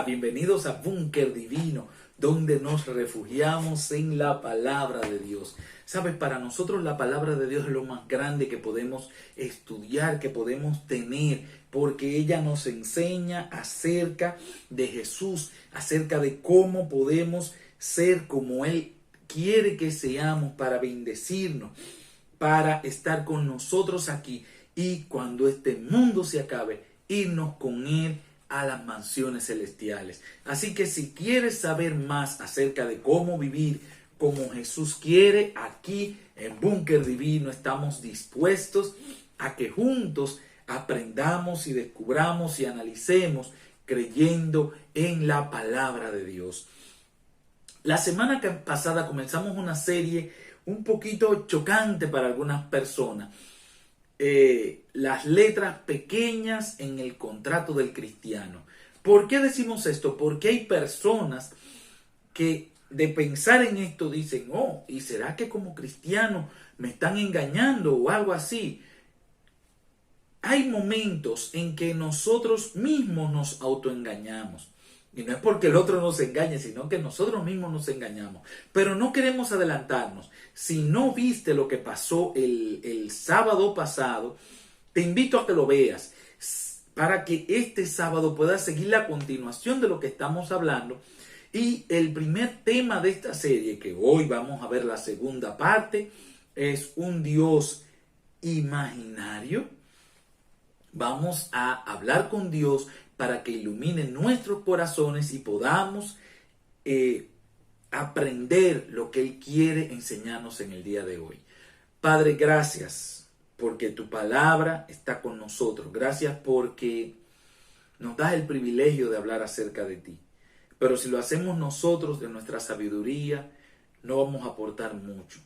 bienvenidos a Búnker Divino, donde nos refugiamos en la palabra de Dios. Sabes, para nosotros la palabra de Dios es lo más grande que podemos estudiar, que podemos tener, porque ella nos enseña acerca de Jesús, acerca de cómo podemos ser como Él quiere que seamos para bendecirnos, para estar con nosotros aquí y cuando este mundo se acabe, irnos con Él a las mansiones celestiales. Así que si quieres saber más acerca de cómo vivir como Jesús quiere, aquí en Búnker Divino estamos dispuestos a que juntos aprendamos y descubramos y analicemos creyendo en la palabra de Dios. La semana pasada comenzamos una serie un poquito chocante para algunas personas. Las letras pequeñas en el contrato del cristiano. ¿Por qué decimos esto? Porque hay personas que de pensar en esto dicen, oh, ¿y será que como cristiano me están engañando o algo así? Hay momentos en que nosotros mismos nos autoengañamos. Y no es porque el otro nos engañe, sino que nosotros mismos nos engañamos. Pero no queremos adelantarnos. Si no viste lo que pasó el sábado pasado, te invito a que lo veas para que este sábado puedas seguir la continuación de lo que estamos hablando. Y el primer tema de esta serie, que hoy vamos a ver la segunda parte, es un Dios imaginario. Vamos a hablar con Dios para que ilumine nuestros corazones y podamos aprender lo que Él quiere enseñarnos en el día de hoy. Padre, gracias porque tu palabra está con nosotros. Gracias porque nos das el privilegio de hablar acerca de ti. Pero si lo hacemos nosotros de nuestra sabiduría, no vamos a aportar mucho.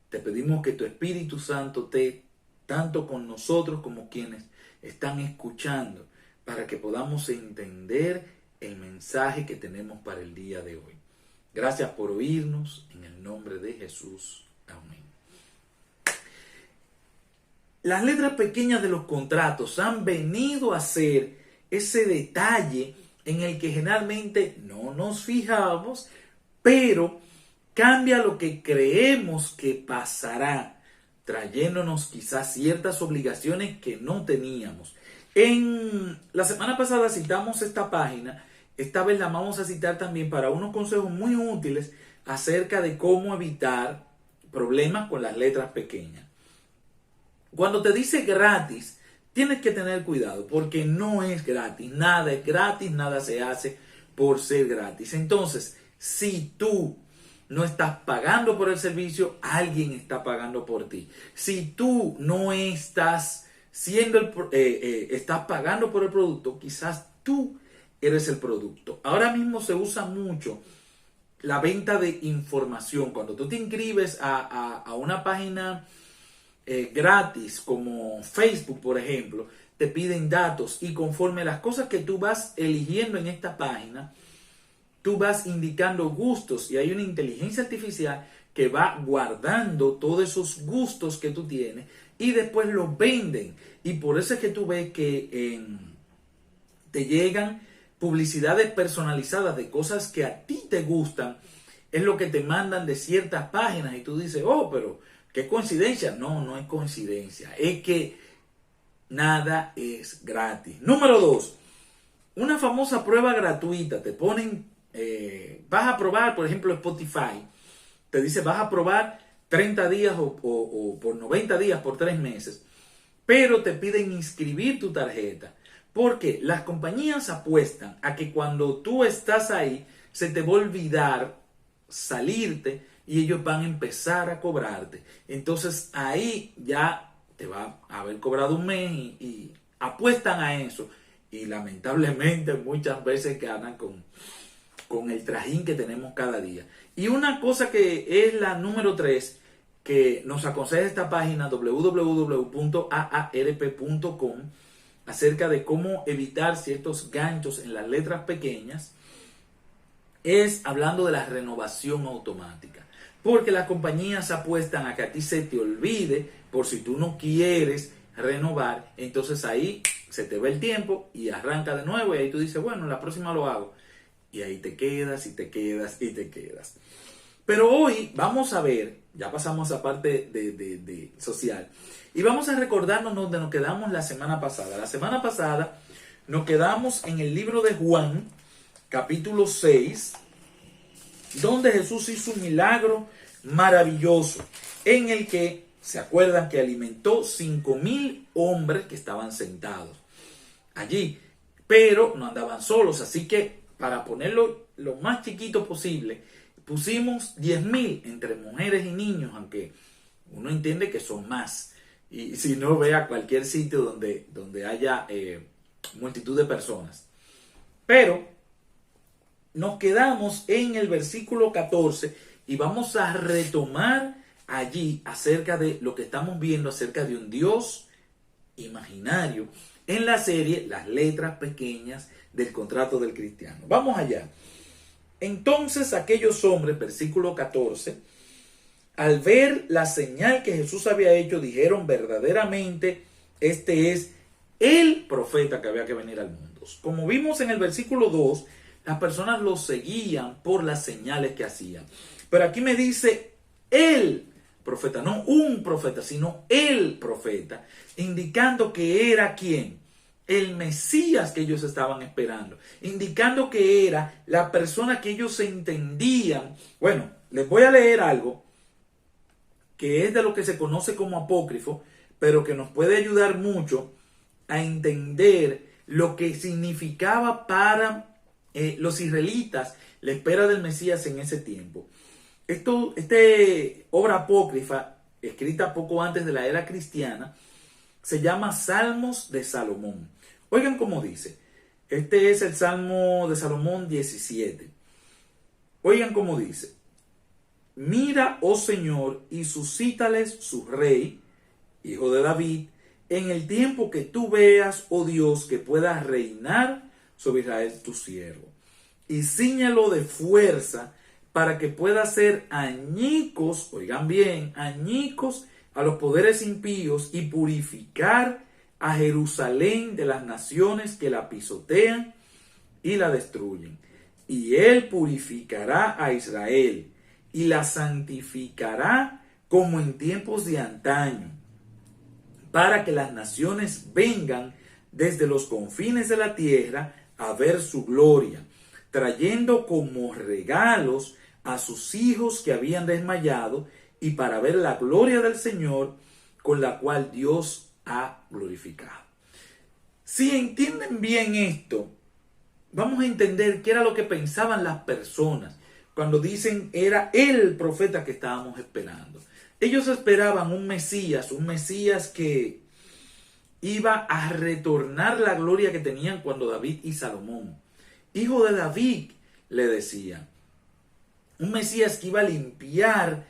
Te pedimos que tu Espíritu Santo esté tanto con nosotros como quienes están escuchando, para que podamos entender el mensaje que tenemos para el día de hoy. Gracias por oírnos, en el nombre de Jesús. Amén. Las letras pequeñas de los contratos han venido a ser ese detalle en el que generalmente no nos fijamos, pero cambia lo que creemos que pasará, trayéndonos quizás ciertas obligaciones que no teníamos. En la semana pasada citamos esta página, esta vez la vamos a citar también para unos consejos muy útiles acerca de cómo evitar problemas con las letras pequeñas. Cuando te dice gratis, tienes que tener cuidado porque no es gratis, nada se hace por ser gratis. Entonces, si tú no estás pagando por el servicio, alguien está pagando por ti. Si tú no estás estás pagando por el producto, quizás tú eres el producto. Ahora mismo se usa mucho la venta de información. Cuando tú te inscribes a una página gratis como Facebook, por ejemplo, te piden datos y conforme las cosas que tú vas eligiendo en esta página, tú vas indicando gustos y hay una inteligencia artificial que va guardando todos esos gustos que tú tienes y después los venden. Y por eso es que tú ves que te llegan publicidades personalizadas de cosas que a ti te gustan. Es lo que te mandan de ciertas páginas y tú dices, oh, pero qué coincidencia. No, no es coincidencia. Es que nada es gratis. Número 2, una famosa prueba gratuita. Te ponen, vas a probar, por ejemplo, Spotify. Te dice, vas a probar 30 días o por 90 días, por 3 meses. Pero te piden inscribir tu tarjeta. Porque las compañías apuestan a que cuando tú estás ahí, se te va a olvidar salirte y ellos van a empezar a cobrarte. Entonces ahí ya te va a haber cobrado un mes y apuestan a eso. Y lamentablemente muchas veces ganan con el trajín que tenemos cada día. Y una cosa que es la número 3, que nos aconseja esta página www.aarp.com acerca de cómo evitar ciertos ganchos en las letras pequeñas, es hablando de la renovación automática. Porque las compañías apuestan a que a ti se te olvide por si tú no quieres renovar, entonces ahí se te va el tiempo y arranca de nuevo y ahí tú dices, bueno, la próxima lo hago. Y ahí te quedas y te quedas y te quedas. Pero hoy vamos a ver, ya pasamos a parte de social, y vamos a recordarnos donde nos quedamos la semana pasada. La semana pasada nos quedamos en el libro de Juan, capítulo 6, donde Jesús hizo un milagro maravilloso, en el que, ¿se acuerdan que alimentó 5,000 hombres que estaban sentados allí? Pero no andaban solos, así que para ponerlo lo más chiquito posible, pusimos 10,000 entre mujeres y niños, aunque uno entiende que son más. Y si no, ve a cualquier sitio donde haya multitud de personas. Pero nos quedamos en el versículo 14 y vamos a retomar allí acerca de lo que estamos viendo acerca de un Dios imaginario en la serie Las letras pequeñas del contrato del cristiano. Vamos allá. Entonces aquellos hombres, versículo 14, al ver la señal que Jesús había hecho, dijeron: verdaderamente este es el profeta que había que venir al mundo. Como vimos en el versículo 2, las personas lo seguían por las señales que hacían. Pero aquí me dice el profeta, no un profeta, sino el profeta, indicando que era ¿quién? El Mesías que ellos estaban esperando, indicando que era la persona que ellos entendían. Bueno, les voy a leer algo que es de lo que se conoce como apócrifo, pero que nos puede ayudar mucho a entender lo que significaba para los israelitas la espera del Mesías en ese tiempo. Este obra apócrifa, escrita poco antes de la era cristiana, se llama Salmos de Salomón. Oigan cómo dice. Este es el Salmo de Salomón 17. Oigan cómo dice: mira, oh Señor, y suscítales su rey, hijo de David, en el tiempo que tú veas, oh Dios, que pueda reinar sobre Israel tu siervo. Y cíñalo de fuerza para que pueda hacer añicos, oigan bien, añicos a los poderes impíos y purificar a Jerusalén de las naciones que la pisotean y la destruyen. Y él purificará a Israel y la santificará como en tiempos de antaño, para que las naciones vengan desde los confines de la tierra a ver su gloria, trayendo como regalos a sus hijos que habían desmayado, y para ver la gloria del Señor, con la cual Dios ha glorificado. Si entienden bien esto, vamos a entender qué era lo que pensaban las personas cuando dicen era el profeta que estábamos esperando. Ellos esperaban un Mesías que iba a retornar la gloria que tenían cuando David y Salomón, hijo de David, le decían. Un Mesías que iba a limpiar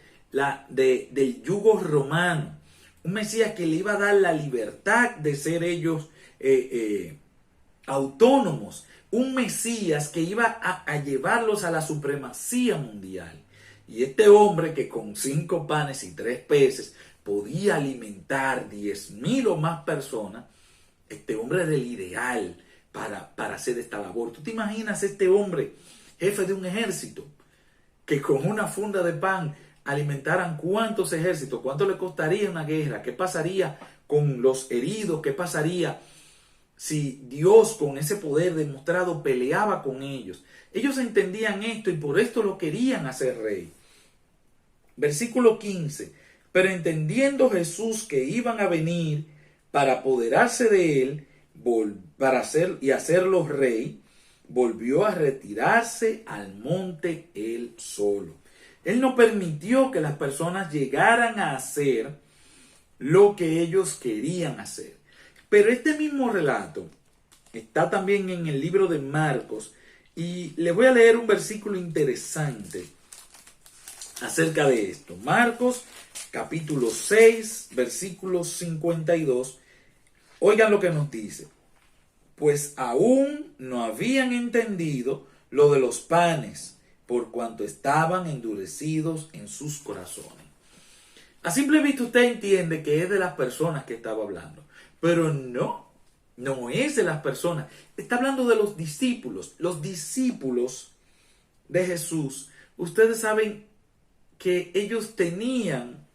del yugo romano. Un Mesías que le iba a dar la libertad de ser ellos autónomos. Un Mesías que iba a llevarlos a la supremacía mundial. Y este hombre que con 5 panes y 3 peces podía alimentar 10,000 o más personas, este hombre era el ideal para hacer esta labor. ¿Tú te imaginas este hombre, jefe de un ejército, que con una funda de pan alimentaran cuántos ejércitos? ¿Cuánto le costaría una guerra? ¿Qué pasaría con los heridos? ¿Qué pasaría si Dios, con ese poder demostrado, peleaba con ellos? Ellos entendían esto y por esto lo querían hacer rey. Versículo 15. Pero entendiendo Jesús que iban a venir para apoderarse de él, hacerlo rey, volvió a retirarse al monte él solo. Él no permitió que las personas llegaran a hacer lo que ellos querían hacer. Pero este mismo relato está también en el libro de Marcos, y les voy a leer un versículo interesante acerca de esto. Marcos capítulo 6, versículo 52. Oigan lo que nos dice. Pues aún no habían entendido lo de los panes, por cuanto estaban endurecidos en sus corazones. A simple vista usted entiende que es de las personas que estaba hablando, pero no es de las personas. Está hablando de los discípulos. Los discípulos de Jesús, ustedes saben que ellos tenían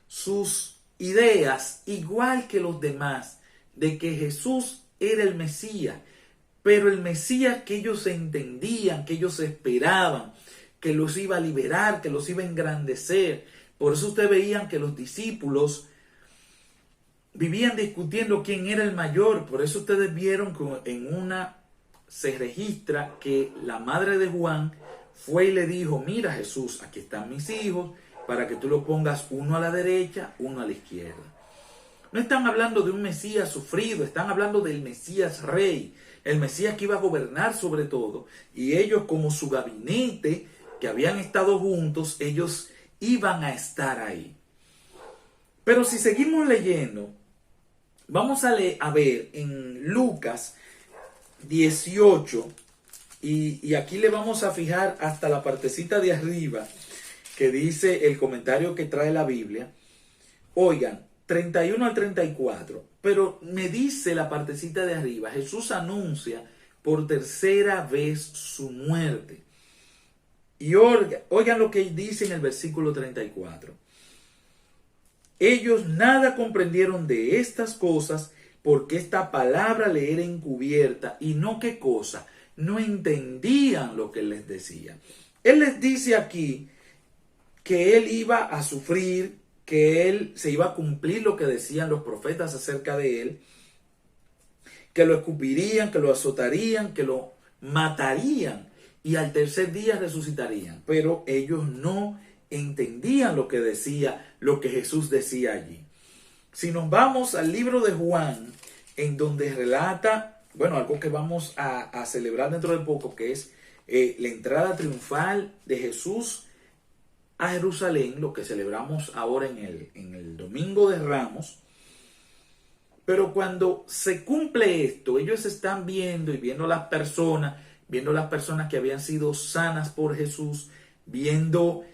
sus ideas igual que los demás, de que Jesús era el Mesías, pero el Mesías que ellos entendían, que ellos esperaban, que los iba a liberar, que los iba a engrandecer. Por eso ustedes veían que los discípulos vivían discutiendo quién era el mayor. Por eso ustedes vieron que en una se registra que la madre de Juan fue y le dijo: mira, Jesús, aquí están mis hijos, para que tú los pongas uno a la derecha, uno a la izquierda. No están hablando de un Mesías sufrido, están hablando del Mesías rey, el Mesías que iba a gobernar sobre todo. Y ellos, como su gabinete, que habían estado juntos, ellos iban a estar ahí. Pero si seguimos leyendo, vamos a ver en Lucas 18, y aquí le vamos a fijar hasta la partecita de arriba, que dice el comentario que trae la Biblia. Oigan, 31 al 34, pero me dice la partecita de arriba, Jesús anuncia por tercera vez su muerte. Y oigan lo que dice en el versículo 34. Ellos nada comprendieron de estas cosas, porque esta palabra le era encubierta, y no qué cosa, no entendían lo que él les decía. Él les dice aquí que él iba a sufrir, que él se iba a cumplir lo que decían los profetas acerca de él, que lo escupirían, que lo azotarían, que lo matarían y al tercer día resucitarían. Pero ellos no entendían lo que decía, lo que Jesús decía allí. Si nos vamos al libro de Juan, en donde relata, bueno, algo que vamos a celebrar dentro de poco, que es la entrada triunfal de Jesús a Jerusalén, lo que celebramos ahora en el Domingo de Ramos. Pero cuando se cumple esto, ellos están viendo y viendo las personas que habían sido sanas por Jesús, viendo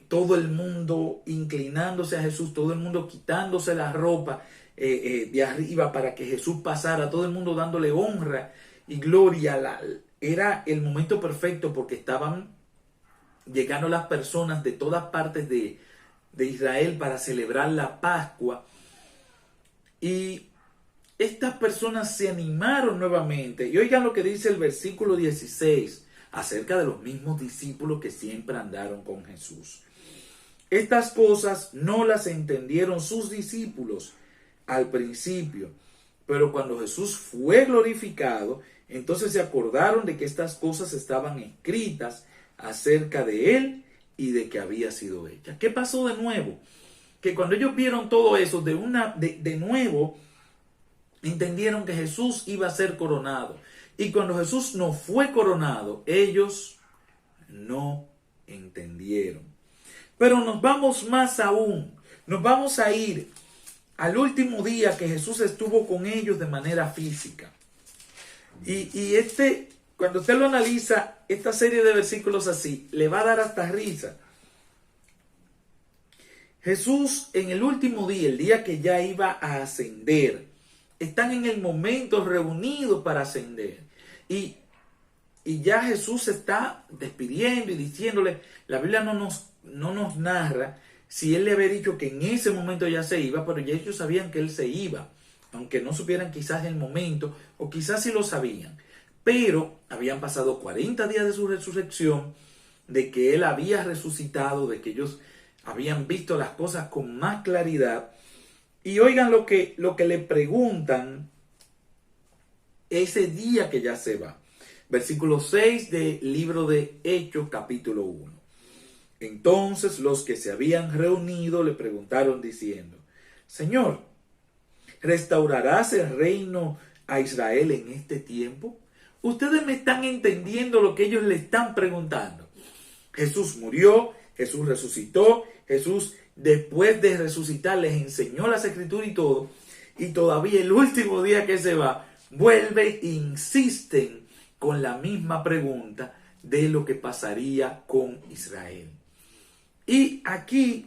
todo el mundo inclinándose a Jesús, todo el mundo quitándose la ropa de arriba para que Jesús pasara, todo el mundo dándole honra y gloria. Era el momento perfecto porque estaban llegando las personas de todas partes de Israel para celebrar la Pascua. Y estas personas se animaron nuevamente. Y oigan lo que dice el versículo 16 acerca de los mismos discípulos que siempre andaron con Jesús. Estas cosas no las entendieron sus discípulos al principio, pero cuando Jesús fue glorificado, entonces se acordaron de que estas cosas estaban escritas acerca de él y de que había sido hecha. ¿Qué pasó de nuevo? Que cuando ellos vieron todo eso, de nuevo entendieron que Jesús iba a ser coronado. Y cuando Jesús no fue coronado, ellos no entendieron. Pero nos vamos más aún. Nos vamos a ir al último día que Jesús estuvo con ellos de manera física. Y cuando usted lo analiza, esta serie de versículos así, le va a dar hasta risa. Jesús en el último día, el día que ya iba a ascender, están en el momento reunidos para ascender. Y ya Jesús se está despidiendo y diciéndole, la Biblia no nos narra si él le había dicho que en ese momento ya se iba, pero ya ellos sabían que él se iba, aunque no supieran quizás el momento, o quizás sí lo sabían. Pero habían pasado 40 días de su resurrección, de que él había resucitado, de que ellos habían visto las cosas con más claridad. Y oigan lo que le preguntan ese día que ya se va. Versículo 6 del libro de Hechos, capítulo 1. Entonces los que se habían reunido le preguntaron diciendo, Señor, ¿restaurarás el reino a Israel en este tiempo? Ustedes me están entendiendo lo que ellos le están preguntando. Jesús murió, Jesús resucitó, Jesús después de resucitar les enseñó las escrituras y todo, y todavía el último día que se va, vuelve e insisten con la misma pregunta de lo que pasaría con Israel. Y aquí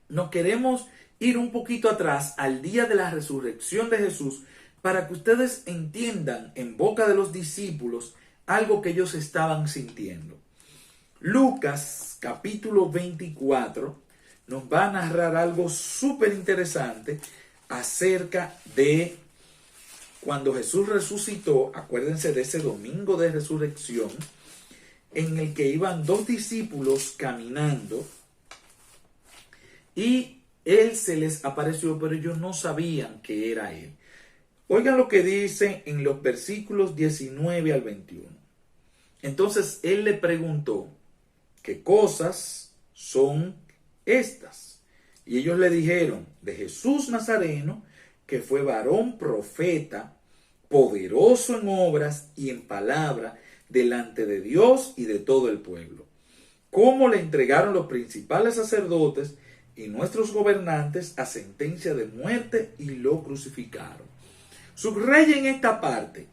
nos queremos ir un poquito atrás al día de la resurrección de Jesús para que ustedes entiendan en boca de los discípulos algo que ellos estaban sintiendo. Lucas capítulo 24 nos va a narrar algo súper interesante acerca de cuando Jesús resucitó. Acuérdense de ese domingo de resurrección en el que iban dos discípulos caminando y él se les apareció, pero ellos no sabían que era él. Oigan lo que dice en los versículos 19 al 21. Entonces él le preguntó, ¿qué cosas son estas? Y ellos le dijeron, de Jesús Nazareno, que fue varón profeta, poderoso en obras y en palabra, delante de Dios y de todo el pueblo. Cómo le entregaron los principales sacerdotes y nuestros gobernantes a sentencia de muerte y lo crucificaron. Subrayen esta parte.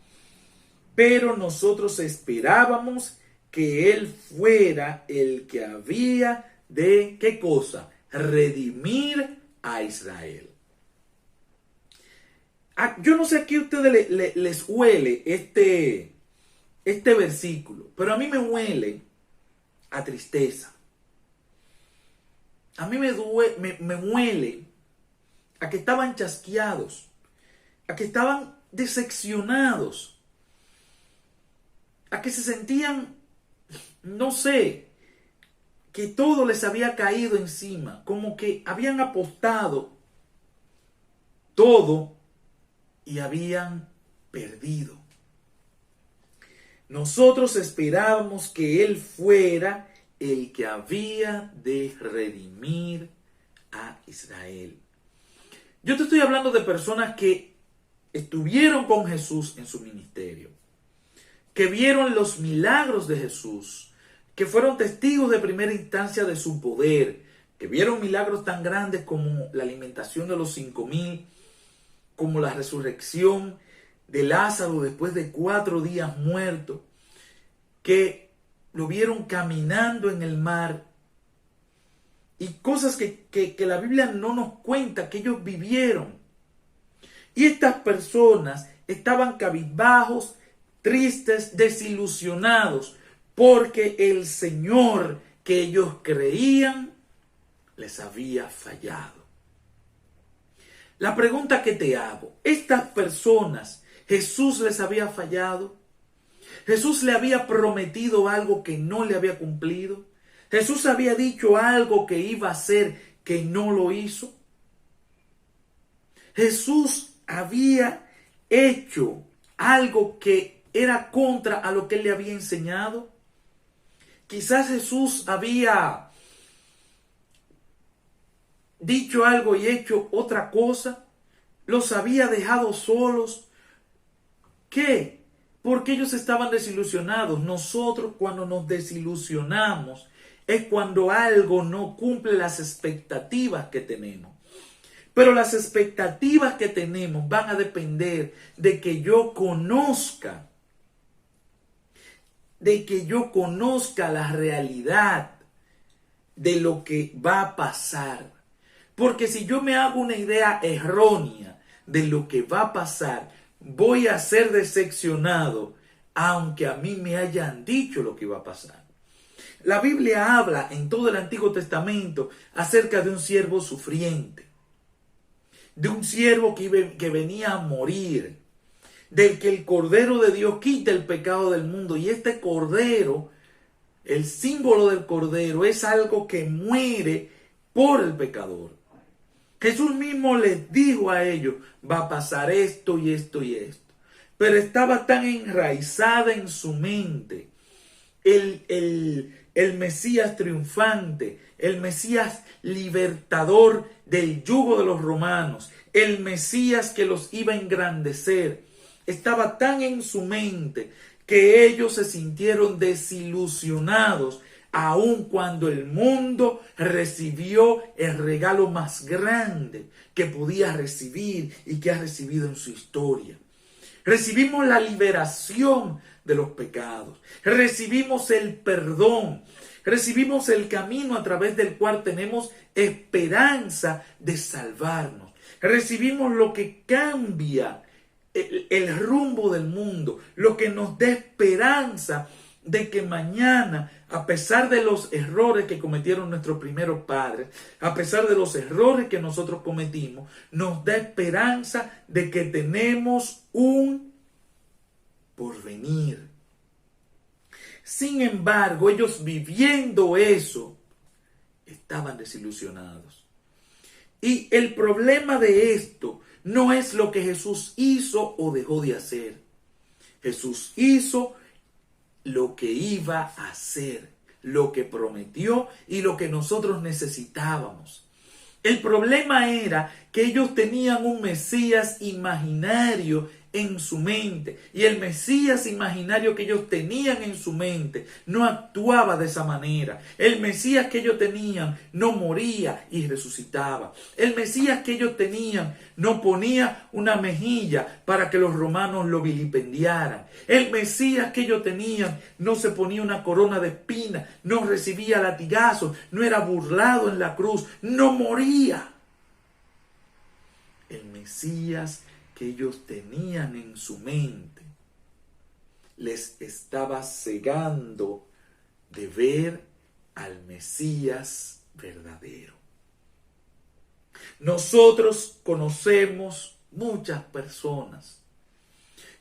Pero nosotros esperábamos que él fuera el que había de, ¿qué cosa? Redimir a Israel. Yo no sé a qué a ustedes les huele este versículo, pero a mí me huele a tristeza. A mí me huele a que estaban chasqueados, a que estaban decepcionados, a que se sentían, no sé, que todo les había caído encima, como que habían apostado todo y habían perdido. Nosotros esperábamos que él fuera el que había de redimir a Israel. Yo te estoy hablando de personas que estuvieron con Jesús en su ministerio, que vieron los milagros de Jesús, que fueron testigos de primera instancia de su poder, que vieron milagros tan grandes como la alimentación de los 5,000, como la resurrección de Lázaro después de 4 días muerto, que lo vieron caminando en el mar, y cosas que la Biblia no nos cuenta que ellos vivieron. Y estas personas estaban cabizbajos, tristes, desilusionados, porque el Señor que ellos creían les había fallado. La pregunta que te hago, ¿estas personas Jesús les había fallado? ¿Jesús le había prometido algo que no le había cumplido? ¿Jesús había dicho algo que iba a hacer que no lo hizo? ¿Jesús había hecho algo que era contra a lo que él le había enseñado? Quizás Jesús había dicho algo y hecho otra cosa. Los había dejado solos. ¿Qué? Porque ellos estaban desilusionados. Nosotros, cuando nos desilusionamos, es cuando algo no cumple las expectativas que tenemos. Pero las expectativas que tenemos van a depender de que yo conozca la realidad de lo que va a pasar. Porque si yo me hago una idea errónea de lo que va a pasar, voy a ser decepcionado, aunque a mí me hayan dicho lo que iba a pasar. La Biblia habla en todo el Antiguo Testamento acerca de un siervo sufriente, de un siervo que venía a morir, del que el Cordero de Dios quita el pecado del mundo. Y este Cordero, el símbolo del Cordero, es algo que muere por el pecador. Jesús mismo les dijo a ellos, va a pasar esto y esto y esto. Pero estaba tan enraizada en su mente el Mesías triunfante, el Mesías libertador del yugo de los romanos, el Mesías que los iba a engrandecer. Estaba tan en su mente que ellos se sintieron desilusionados, aun cuando el mundo recibió el regalo más grande que podía recibir y que ha recibido en su historia. Recibimos la liberación de los pecados, recibimos el perdón, recibimos el camino a través del cual tenemos esperanza de salvarnos. Recibimos lo que cambia el rumbo del mundo, lo que nos da esperanza de que mañana, a pesar de los errores que cometieron nuestros primeros padres, a pesar de los errores que nosotros cometimos, nos da esperanza de que tenemos un porvenir. Sin embargo, ellos viviendo eso, estaban desilusionados. Y el problema de esto no es lo que Jesús hizo o dejó de hacer. Jesús hizo lo que iba a hacer, lo que prometió y lo que nosotros necesitábamos. El problema era que ellos tenían un Mesías imaginario en su mente, y el Mesías imaginario que ellos tenían en su mente no actuaba de esa manera. El Mesías que ellos tenían no moría y resucitaba. El Mesías que ellos tenían no ponía una mejilla para que los romanos lo vilipendiaran. El Mesías que ellos tenían no se ponía una corona de espinas, no recibía latigazos, no era burlado en la cruz, no moría. El Mesías que ellos tenían en su mente les estaba cegando de ver al Mesías verdadero. Nosotros conocemos muchas personas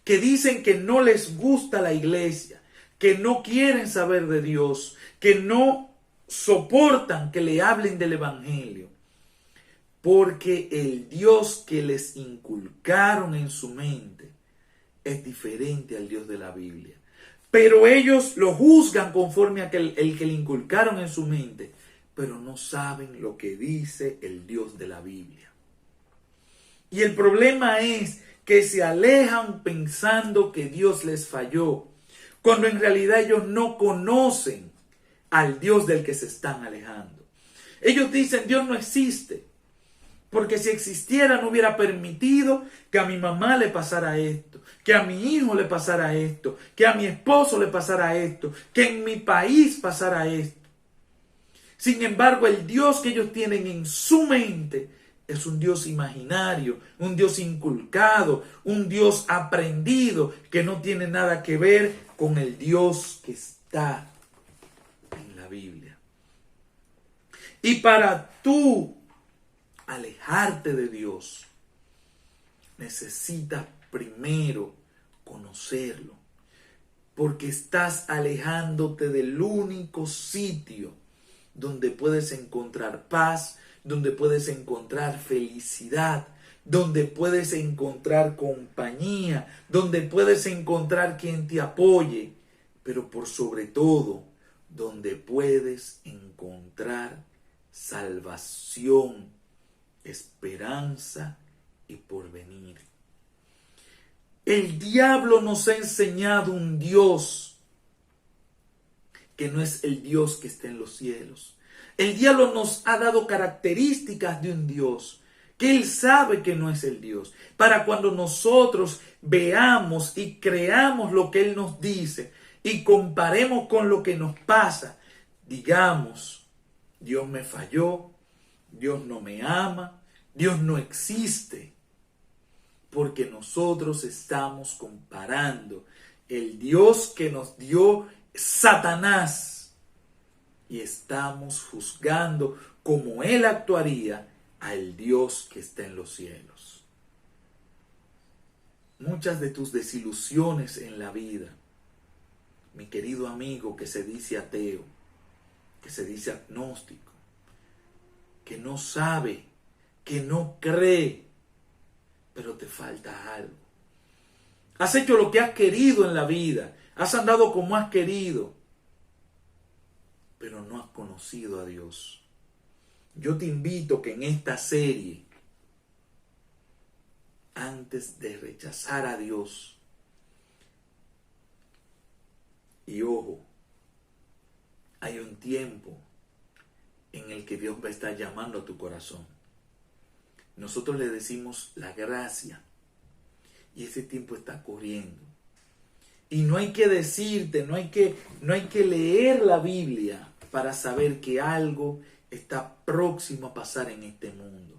que dicen que no les gusta la iglesia, que no quieren saber de Dios, que no soportan que le hablen del evangelio, porque el Dios que les inculcaron en su mente es diferente al Dios de la Biblia. Pero ellos lo juzgan conforme a el que le inculcaron en su mente, pero no saben lo que dice el Dios de la Biblia. Y el problema es que se alejan pensando que Dios les falló, cuando en realidad ellos no conocen al Dios del que se están alejando. Ellos dicen, Dios no existe, porque si existiera no hubiera permitido que a mi mamá le pasara esto, que a mi hijo le pasara esto, que a mi esposo le pasara esto, que en mi país pasara esto. Sin embargo, el Dios que ellos tienen en su mente es un Dios imaginario, un Dios inculcado, un Dios aprendido, que no tiene nada que ver con el Dios que está en la Biblia. Y para tú alejarte de Dios, necesitas primero conocerlo, porque estás alejándote del único sitio donde puedes encontrar paz, donde puedes encontrar felicidad, donde puedes encontrar compañía, donde puedes encontrar quien te apoye, pero por sobre todo, donde puedes encontrar salvación, esperanza y porvenir. El diablo nos ha enseñado un Dios que no es el Dios que está en los cielos. El diablo nos ha dado características de un Dios que él sabe que no es el Dios. Para cuando nosotros veamos y creamos lo que él nos dice y comparemos con lo que nos pasa, digamos, Dios me falló, Dios no me ama, Dios no existe, porque nosotros estamos comparando el Dios que nos dio Satanás y estamos juzgando como él actuaría al Dios que está en los cielos. Muchas de tus desilusiones en la vida, mi querido amigo que se dice ateo, que se dice agnóstico, que no sabe, que no cree, pero te falta algo. Has hecho lo que has querido en la vida, has andado como has querido, pero no has conocido a Dios. Yo te invito que en esta serie, antes de rechazar a Dios, y ojo, hay un tiempo en el que Dios va a estar llamando a tu corazón. Nosotros le decimos la gracia y ese tiempo está corriendo. Y no hay que decirte, no hay que leer la Biblia para saber que algo está próximo a pasar en este mundo.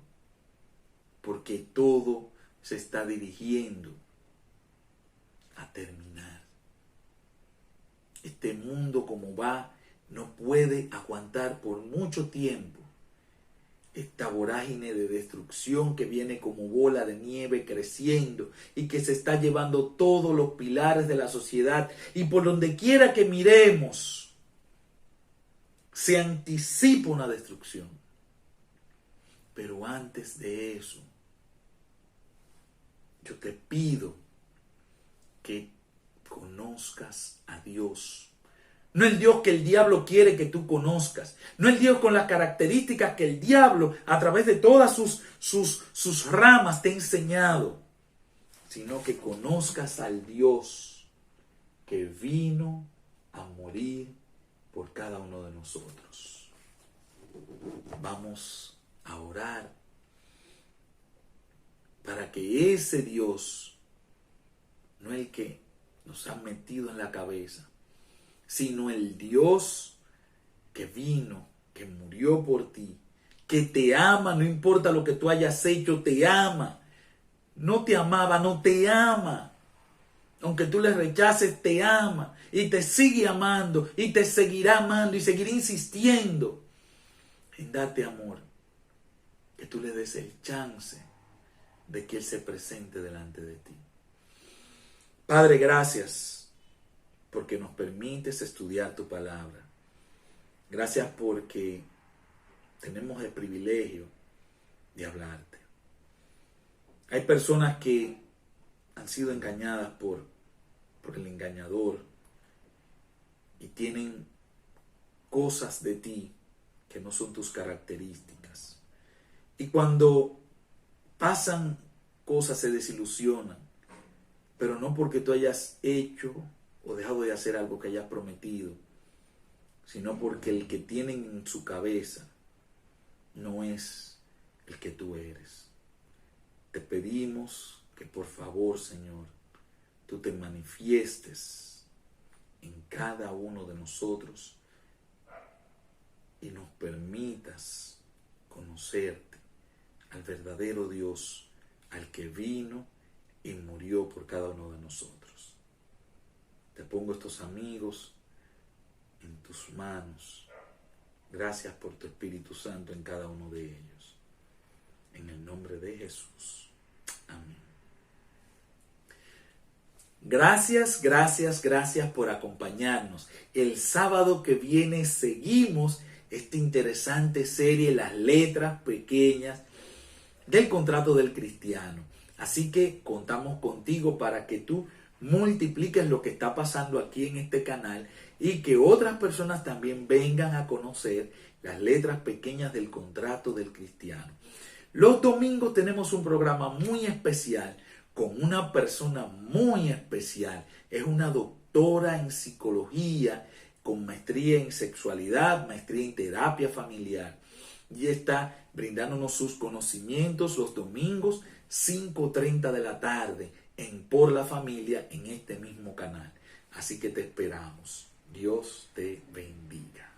Porque todo se está dirigiendo a terminar. Este mundo como va no puede aguantar por mucho tiempo esta vorágine de destrucción que viene como bola de nieve creciendo y que se está llevando todos los pilares de la sociedad, y por donde quiera que miremos se anticipa una destrucción. Pero antes de eso, yo te pido que conozcas a Dios. No el Dios que el diablo quiere que tú conozcas. No el Dios con las características que el diablo a través de todas sus ramas te ha enseñado. Sino que conozcas al Dios que vino a morir por cada uno de nosotros. Vamos a orar para que ese Dios, no el que nos ha metido en la cabeza, sino el Dios que vino, que murió por ti, que te ama, no importa lo que tú hayas hecho, te ama. No te amaba, no te ama. Aunque tú le rechaces, te ama y te sigue amando y te seguirá amando y seguirá insistiendo en darte amor. Que tú le des el chance de que Él se presente delante de ti. Padre, gracias porque nos permites estudiar tu palabra. Gracias porque tenemos el privilegio de hablarte. Hay personas que han sido engañadas por el engañador y tienen cosas de ti que no son tus características. Y cuando pasan cosas se desilusionan, pero no porque tú hayas hecho o dejado de hacer algo que hayas prometido, sino porque el que tienen en su cabeza no es el que tú eres. Te pedimos que por favor, Señor, tú te manifiestes en cada uno de nosotros y nos permitas conocerte al verdadero Dios, al que vino y murió por cada uno de nosotros. Te pongo estos amigos en tus manos. Gracias por tu Espíritu Santo en cada uno de ellos. En el nombre de Jesús. Amén. Gracias por acompañarnos. El sábado que viene seguimos esta interesante serie, Las letras pequeñas del contrato del cristiano. Así que contamos contigo para que tú multipliques lo que está pasando aquí en este canal y que otras personas también vengan a conocer las letras pequeñas del contrato del cristiano. Los domingos tenemos un programa muy especial con una persona muy especial. Es una doctora en psicología con maestría en sexualidad, maestría en terapia familiar. Y está brindándonos sus conocimientos los domingos 5:30 de la tarde en Por la Familia en este mismo canal. Así que te esperamos. Dios te bendiga.